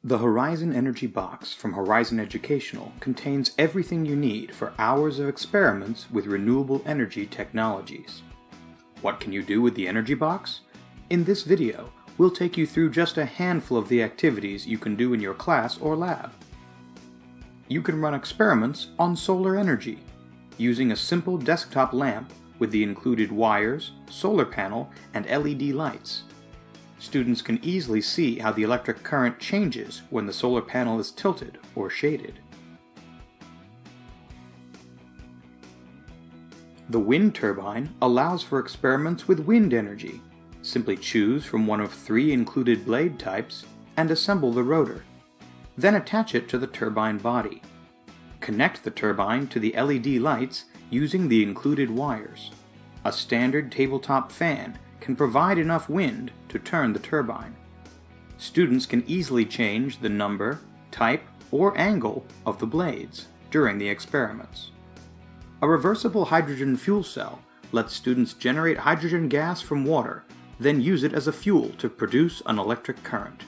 The Horizon Energy Box from Horizon Educational contains everything you need for hours of experiments with renewable energy technologies. What can you do with the Energy Box? In this video, we'll take you through just a handful of the activities you can do in your class or lab. You can run experiments on solar energy, using a simple desktop lamp with the included wires, solar panel, and LED lights. Students can easily see how the electric current changes when the solar panel is tilted or shaded. The wind turbine allows for experiments with wind energy. Simply choose from one of 3 included blade types and assemble the rotor. Then attach it to the turbine body. Connect the turbine to the LED lights using the included wires. A standard tabletop fan can provide enough wind to turn the turbine. Students can easily change the number, type, or angle of the blades during the experiments. A reversible hydrogen fuel cell lets students generate hydrogen gas from water, then use it as a fuel to produce an electric current.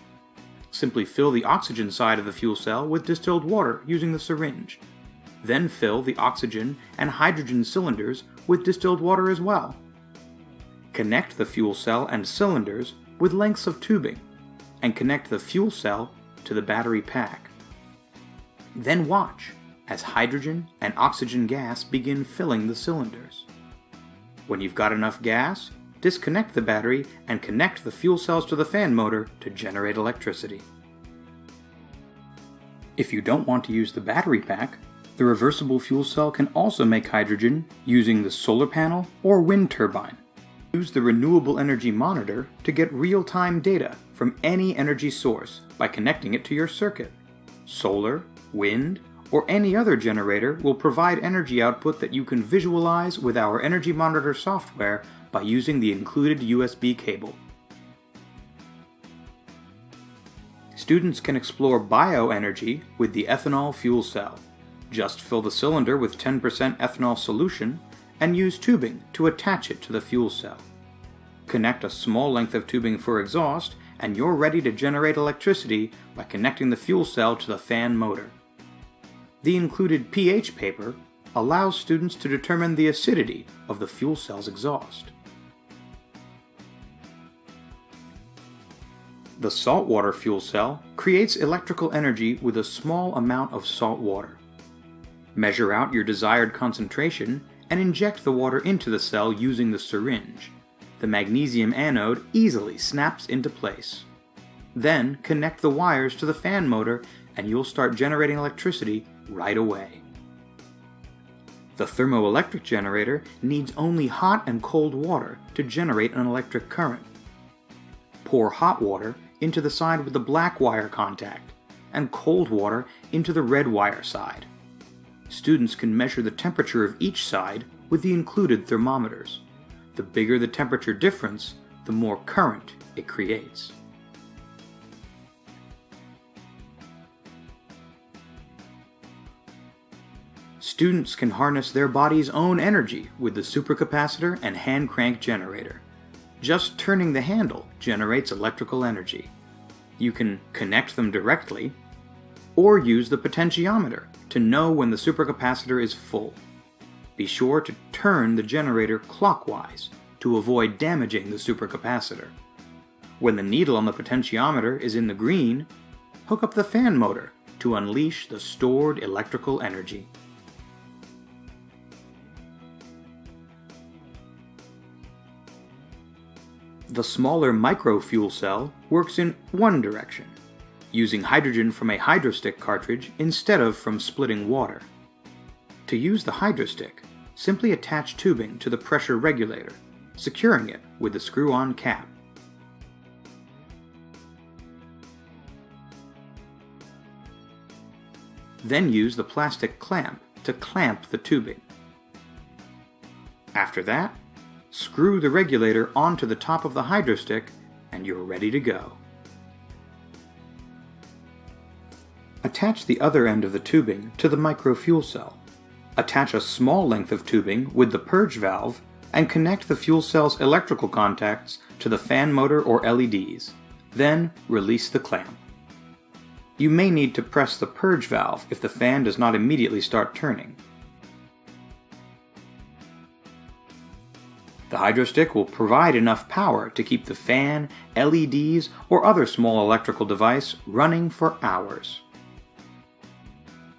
Simply fill the oxygen side of the fuel cell with distilled water using the syringe. Then fill the oxygen and hydrogen cylinders with distilled water as well. Connect the fuel cell and cylinders with lengths of tubing, and connect the fuel cell to the battery pack. Then watch as hydrogen and oxygen gas begin filling the cylinders. When you've got enough gas, disconnect the battery and connect the fuel cells to the fan motor to generate electricity. If you don't want to use the battery pack, the reversible fuel cell can also make hydrogen using the solar panel or wind turbine. Use the renewable energy monitor to get real-time data from any energy source by connecting it to your circuit. Solar, wind, or any other generator will provide energy output that you can visualize with our Energy Monitor software by using the included USB cable. Students can explore bioenergy with the ethanol fuel cell. Just fill the cylinder with 10% ethanol solution and use tubing to attach it to the fuel cell. Connect a small length of tubing for exhaust and you're ready to generate electricity by connecting the fuel cell to the fan motor. The included pH paper allows students to determine the acidity of the fuel cell's exhaust. The saltwater fuel cell creates electrical energy with a small amount of salt water. Measure out your desired concentration and inject the water into the cell using the syringe. The magnesium anode easily snaps into place. Then connect the wires to the fan motor and you'll start generating electricity right away. The thermoelectric generator needs only hot and cold water to generate an electric current. Pour hot water into the side with the black wire contact and cold water into the red wire side. Students can measure the temperature of each side with the included thermometers. The bigger the temperature difference, the more current it creates. Students can harness their body's own energy with the supercapacitor and hand crank generator. Just turning the handle generates electrical energy. You can connect them directly, or use the potentiometer to know when the supercapacitor is full. Be sure to turn the generator clockwise to avoid damaging the supercapacitor. When the needle on the potentiometer is in the green, hook up the fan motor to unleash the stored electrical energy. The smaller micro fuel cell works in one direction, using hydrogen from a hydrostick cartridge instead of from splitting water. To use the hydrostick, simply attach tubing to the pressure regulator, securing it with the screw-on cap. Then use the plastic clamp to clamp the tubing. After that, screw the regulator onto the top of the hydrostick and you're ready to go. Attach the other end of the tubing to the micro fuel cell. Attach a small length of tubing with the purge valve and connect the fuel cell's electrical contacts to the fan motor or LEDs. Then release the clamp. You may need to press the purge valve if the fan does not immediately start turning. The hydrostick will provide enough power to keep the fan, LEDs, or other small electrical device running for hours.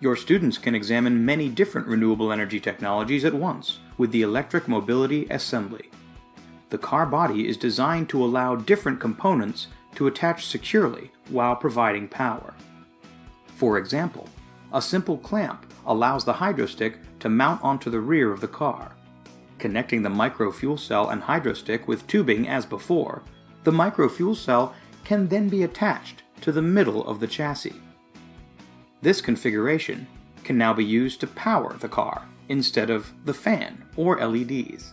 Your students can examine many different renewable energy technologies at once with the electric mobility assembly. The car body is designed to allow different components to attach securely while providing power. For example, a simple clamp allows the hydrostick to mount onto the rear of the car. Connecting the micro fuel cell and hydrostick with tubing as before, the micro fuel cell can then be attached to the middle of the chassis. This configuration can now be used to power the car instead of the fan or LEDs.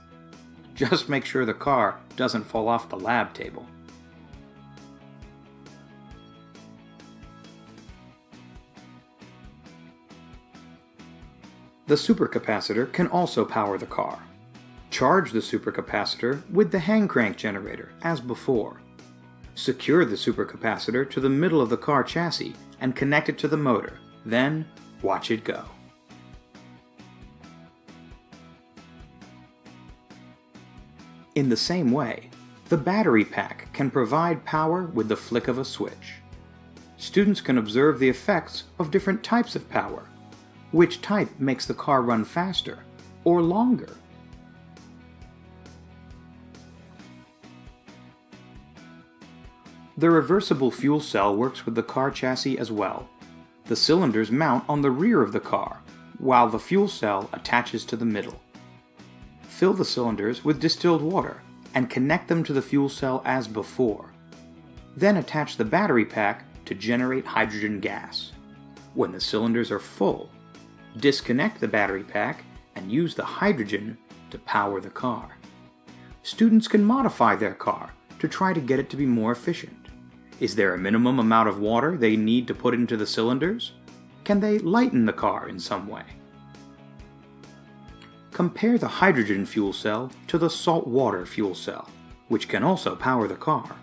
Just make sure the car doesn't fall off the lab table. The supercapacitor can also power the car. Charge the supercapacitor with the hand crank generator, as before. Secure the supercapacitor to the middle of the car chassis and connect it to the motor, then watch it go. In the same way, the battery pack can provide power with the flick of a switch. Students can observe the effects of different types of power. Which type makes the car run faster or longer? The reversible fuel cell works with the car chassis as well. The cylinders mount on the rear of the car, while the fuel cell attaches to the middle. Fill the cylinders with distilled water and connect them to the fuel cell as before. Then attach the battery pack to generate hydrogen gas. When the cylinders are full, disconnect the battery pack and use the hydrogen to power the car. Students can modify their car to try to get it to be more efficient. Is there a minimum amount of water they need to put into the cylinders? Can they lighten the car in some way? Compare the hydrogen fuel cell to the salt water fuel cell, which can also power the car.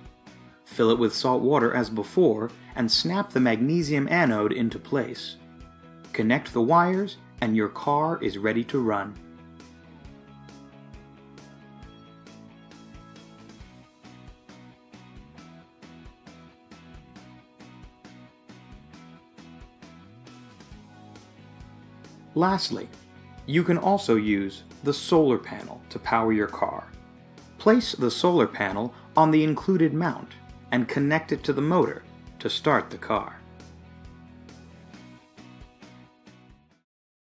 Fill it with salt water as before and snap the magnesium anode into place. Connect the wires and your car is ready to run. Lastly, you can also use the solar panel to power your car. Place the solar panel on the included mount and connect it to the motor to start the car.